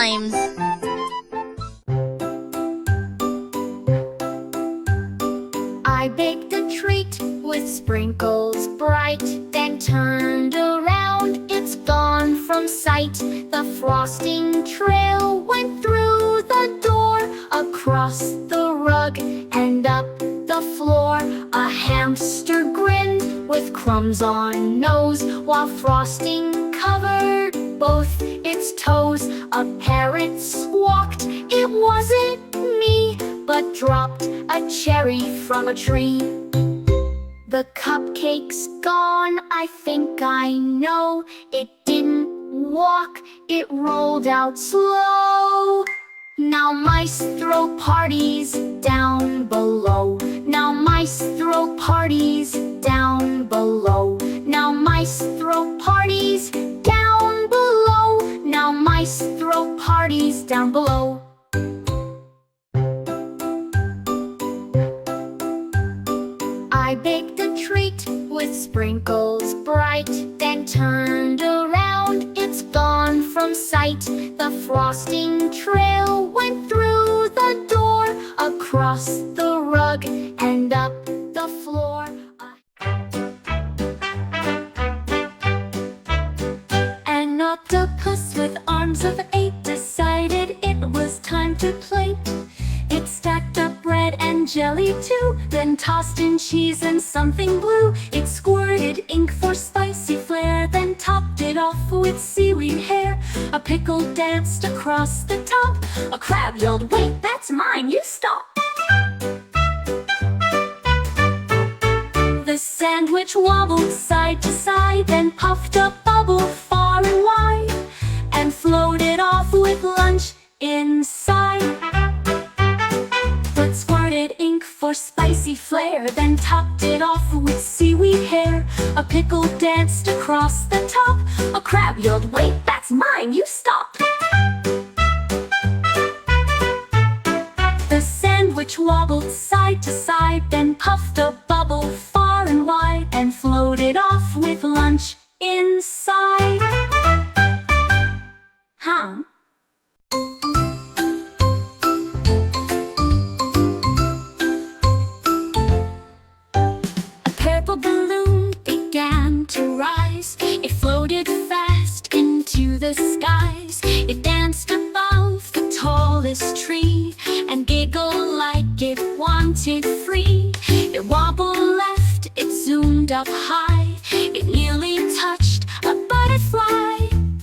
times. I baked a treat with sprinkles bright, then turned around, it's gone from sight. The frosting trail went through the door, across the rug and up the floor. A hamster grinned with crumbs on nose, while frosting covered both its toes. A parrot squawked, it wasn't me, but dropped a cherry from a tree. The cupcake's gone, I think I know. It didn't walk, it rolled out slow. Now mice throw parties down below. Now mice throw parties down below. Now mice throw parties down below. Now mice throw parties down below. I baked a treat with sprinkles bright, then turned around, it's gone from sight. The frosting trail went through the door, across the rug and up the floor. An octopus with arms of 8 decided it was time to plate. It stacked up bread and jelly too, then tossed in cheese and something blue. It squirted ink for spicy flair, then topped it off with seaweed hair. A pickle danced across the top. A crab yelled, "Wait, that's mine, you stop!" The sandwich wobbled side to side, then puffed a bubble far and wide, and floated off with lunch inside. But squirted ink for spicy flair, then topped it off with seaweed hair. A pickle danced across the top. A crab yelled, "Wait, that's mine, you stop!" The sandwich wobbled side to side, then puffed a bubble far and wide, and floated off with lunch inside. Huh? A purple balloon began to rise. It floated fast into the skies. It danced above the tallest tree and giggled like it wanted free. It wobbled left, it zoomed up high. It nearly touched a butterfly.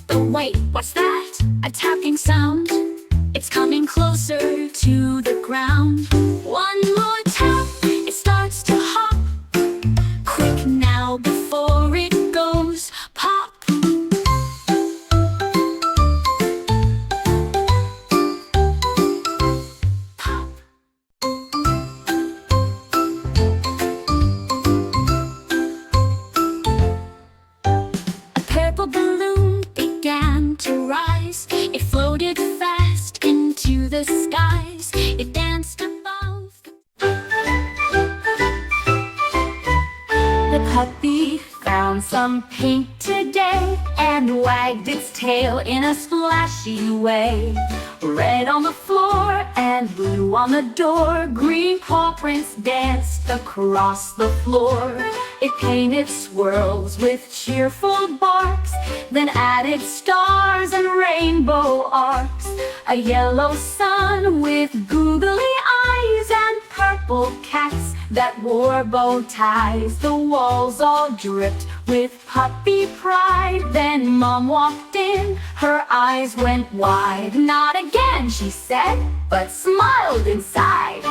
But wait, what's that? A tapping sound. It's coming closer to the ground. One more tap, it starts to hop. Quick now before it goes pop. Pop. A purple balloon began to rise. It floated fast into the skies. It danced above the puppy found some paint today and wagged its tail in a splashy way. Red on the floor and blue on the door, green paw prints danced across the floor. It painted swirls with cheerful barks, then added stars and rainbow arcs. A yellow sun with googly eyes and purple cats that wore bow ties. The walls all dripped with puppy pride. Then Mom walked in, her eyes went wide. "Not again," she said, but smiled inside.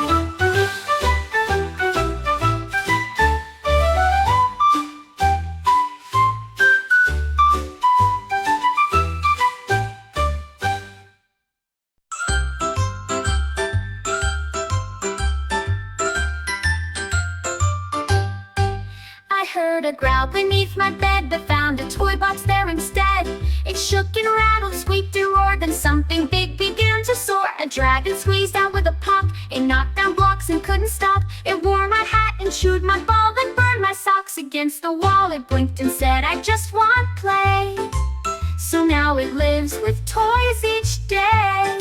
Heard a growl beneath my bed, but found a toy box there instead. It shook and rattled, squeaked and roared, then something big began to soar. A dragon squeezed out with a pop. It knocked down blocks and couldn't stop. It wore my hat and chewed my ball, then burned my socks against the wall. It blinked and said, "I just want play." So now now it lives with toys each day,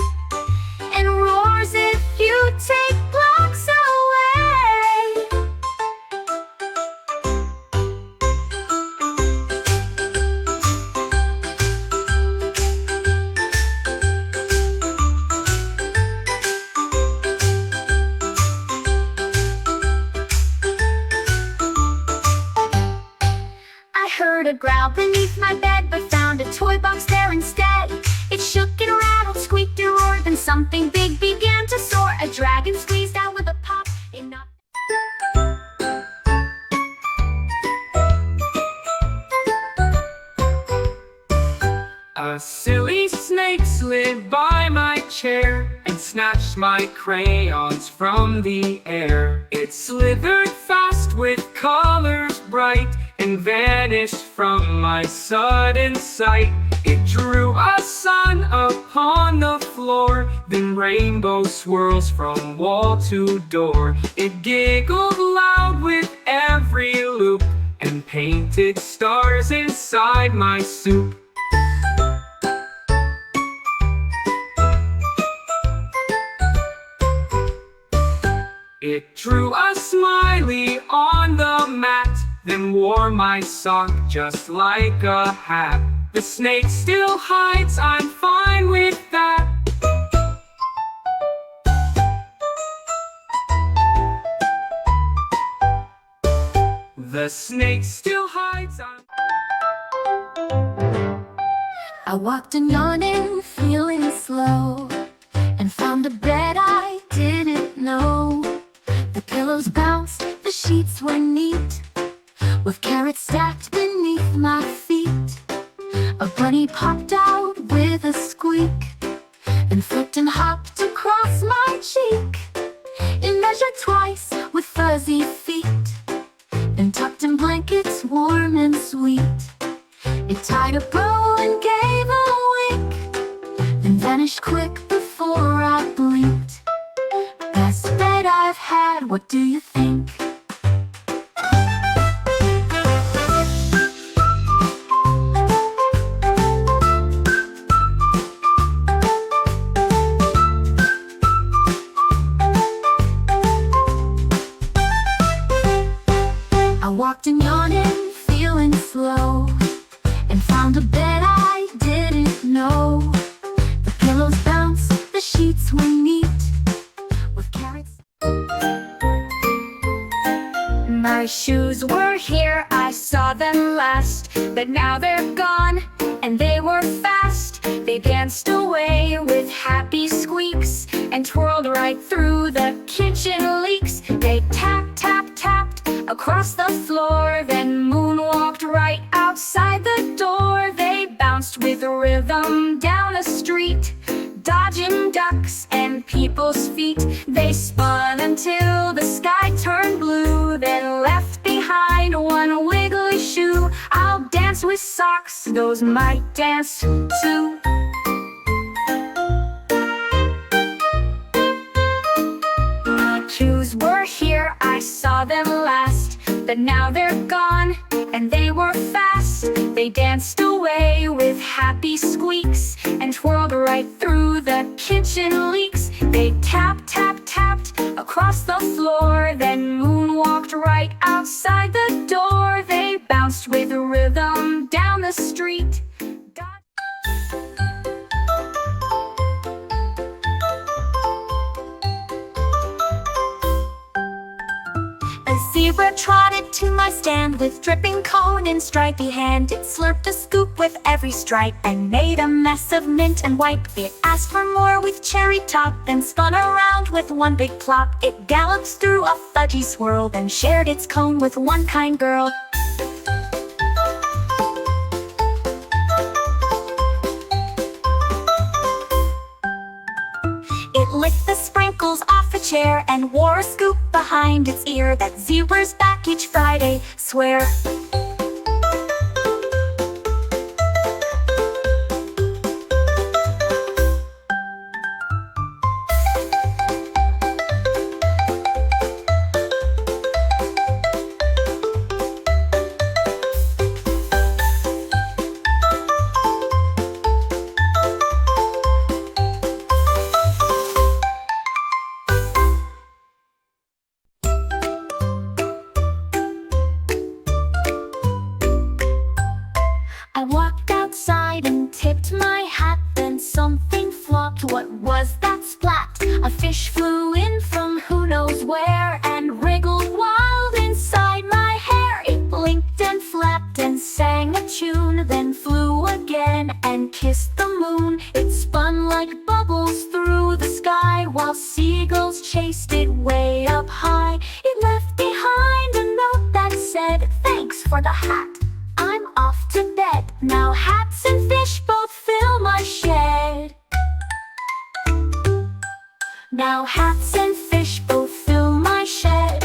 and roars if you take blocks away. I heard a growl beneath my bed, but found a toy box there instead. It shook and rattled, squeaked and roared, then something big began to soar. A dragon squeezed out with a pop. It knocked. A silly snake slid by my chair and snatched my crayons from the air. It slithered fast with colors bright and vanished from my sudden sight. It drew a sun upon the floor, then rainbow swirls from wall to door. It giggled loud with every loop and painted stars inside my soup. It drew a smiley on the mat, then wore my sock just like a hat. The snake still hides, I'm fine with that. The snake still hides, I walked in yawning, feeling slow, and found a bed I didn't know. The pillows bounced, the sheets were neat, with carrots stacked beneath my feet. A bunny popped out with a squeak, and flipped and hopped across my cheek. It measured twice with fuzzy feet, and tucked in blankets warm and sweet. It tied a bow and gave a wink, then vanished quick before I blinked. Best bed I've had, what do you think? I walked in yawning, feeling slow, and found a bed I didn't know. The pillows bounced, the sheets were neat, with carrots. My shoes were here, I saw them last, but now they're gone, and they were fast. They danced away with happy squeaks, and twirled right through the kitchen leaks. They tap, tap, tapped across the floor, then moonwalked right outside the door. They bounced with rhythm down the street, dodging ducks and people's feet. They spun until the sky turned blue, then left behind one wiggly shoe. I'll dance with socks, those might dance too. My shoes were here, I saw them last, but now they're gone, and they were fast. They danced away with happy squeaks, and twirled right through the kitchen leaks. They tap, tap, tapped across the floor, then moonwalked right outside the door. They bounced with rhythm down the street. A zebra trotted to my stand with dripping cone and stripy hand. It slurped a scoop with every stripe and made a mess of mint and wipe. It asked for more with cherry top, then spun around with one big plop. It galloped through a fudgy swirl, then shared its cone with one kind girl. It licked the sprinkles off a chair and wore a scoop behind its ear. That zebra's back each Friday, swear. walked outside and tipped my hat. Then something flopped. What was that splat? A fish flew in from who knows where and wriggled wild inside my hair. It blinked and flapped and sang a tune, then flew again and kissed the moon. It spun like bubbles through the sky while seagulls chased it way up high. It left behind a note that said, "Thanks for the hat. I'm off to bed. Now hats and fish both fill my shed." Now hats and fish both fill my shed.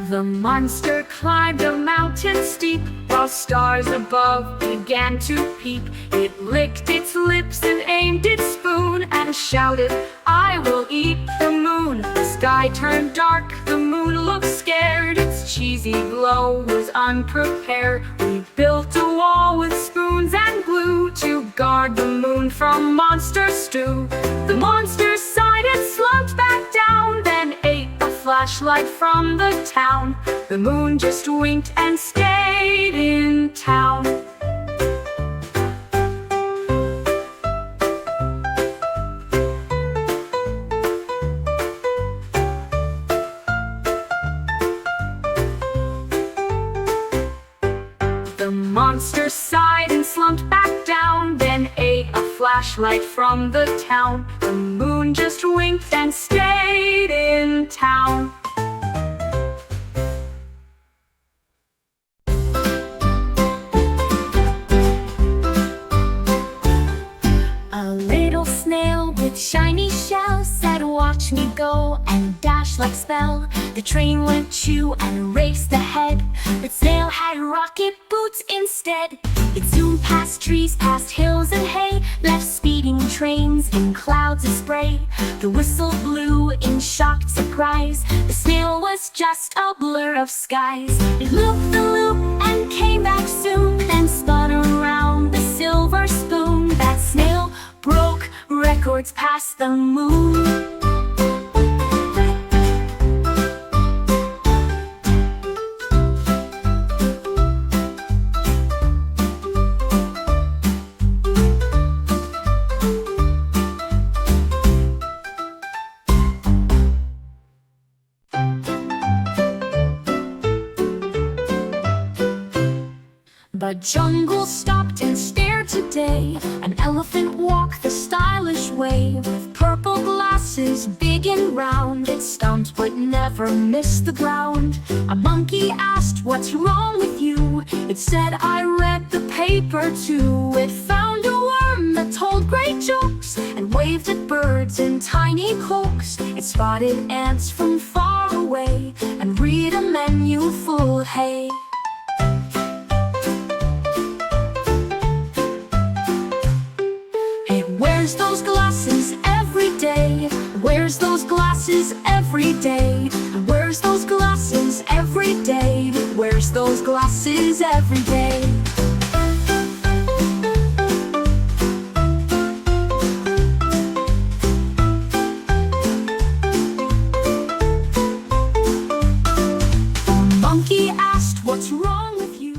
The monster climbed a mountain steep, while stars above began to peep. It licked its lips and aimed its spoon, and shouted, "I will eat the moon." The sky turned dark, the moon looked scared. Its cheesy glow was unprepared. We built a wall with spoons and glue to guard the moon from monster stew. The monster sighed and slumped back down, then ate a flashlight from the town. The moon just winked and stayed in town. The monster sighed and slumped back down, then ate a flashlight from the town. The moon just winked and stayed in town. A little snail with shiny shell said, "Watch me go," and dashed like spell. The train went chew and raced ahead, but snail had rocket boots instead. It zoomed past trees, past hills and hay, left speeding trains in clouds of spray. The whistle blew in shocked surprise. The snail was just a blur of skies. It looped the loop and came back soon, then spun around the silver spoon. That snail broke records past the moon. The jungle stopped and stared today. An elephant walked the stylish way, with purple glasses big and round. It stumped but never missed the ground. A monkey asked, "What's wrong with you?" It said, "I read the paper too." It found a worm that told great jokes and waved at birds in tiny cloaks. It spotted ants from far away and read a menu full hay. Wears those glasses every day. Wears those glasses every day. Wears those glasses every day. Wears those glasses every day. The monkey asked, "What's wrong with you?"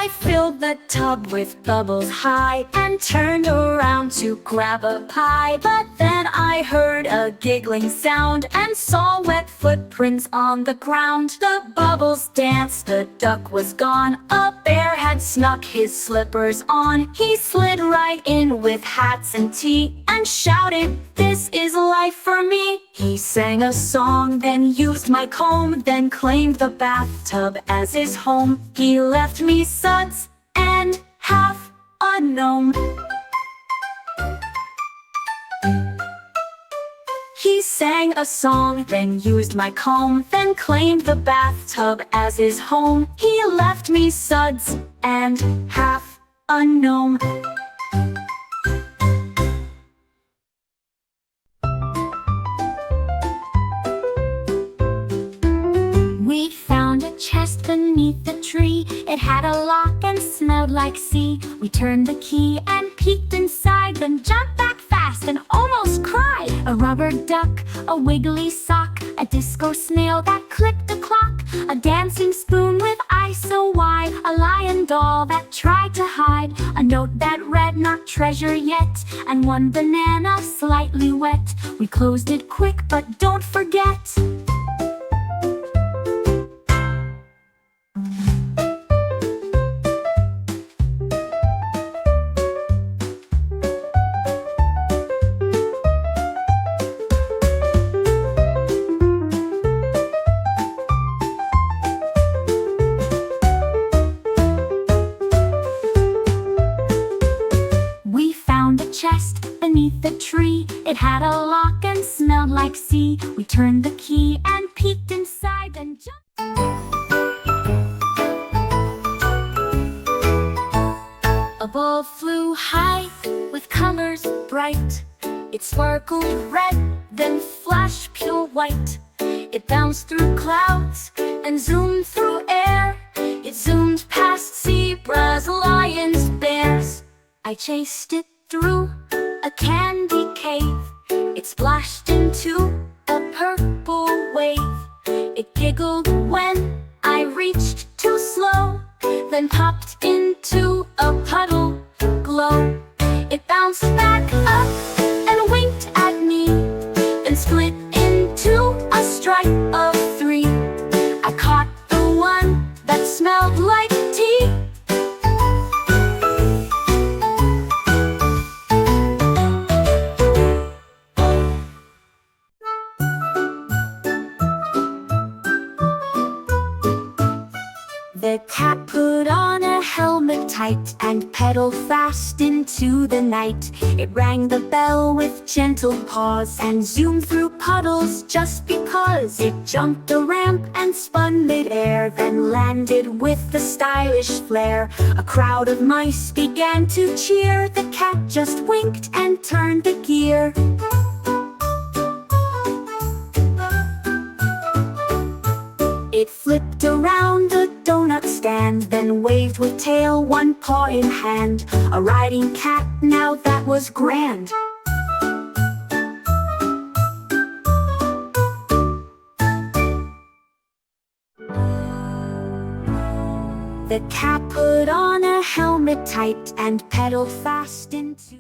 I filled the tub with bubbles high and turned around to grab a pie. But then I heard a giggling sound and saw wet footprints on the ground. The bubbles danced, the duck was gone. A bear had snuck his slippers on. He slid right in with hats and tea and shouted, "This is life for me." He sang a song, then used my comb, then claimed the bathtub as his home. He left me suds and half a gnome. He sang a song, then used my comb, then claimed the bathtub as his home. He left me suds and half a gnome. We found a chest beneath the tree. It had a lock and smelled like sea. We turned the key and peeked inside, then jumped back fast and almost cried. A rubber duck, a wiggly sock, a disco snail that clicked the clock, a dancing spoon with eyes so wide, a lion doll that tried to hide, a note that read not treasure yet, and one banana slightly wet. We closed it quick, but don't forget. Chest beneath the tree. It had a lock and smelled like sea. We turned the key and peeked inside and jumped. A ball flew high with colors bright. It sparkled red, then flashed pure white. It bounced through clouds and zoomed through air. It zoomed past zebras, lions, bears. I chased it through a candy cave. It splashed into a purple wave. It giggled when I reached too slow, then popped into a puddle glow. It bounced back up and winked at me, then split into a stripe of 3. I caught the one that smelled like tea. The cat put on a helmet tight and pedaled fast into the night. It rang the bell with gentle paws and zoomed through puddles just because. It jumped a ramp and spun mid-air, then landed with a stylish flair. A crowd of mice began to cheer. The cat just winked and turned the gear. It flipped around a donut stand, then waved with tail, one paw in hand. A riding cat, now that was grand. The cat put on a helmet tight and pedaled fast into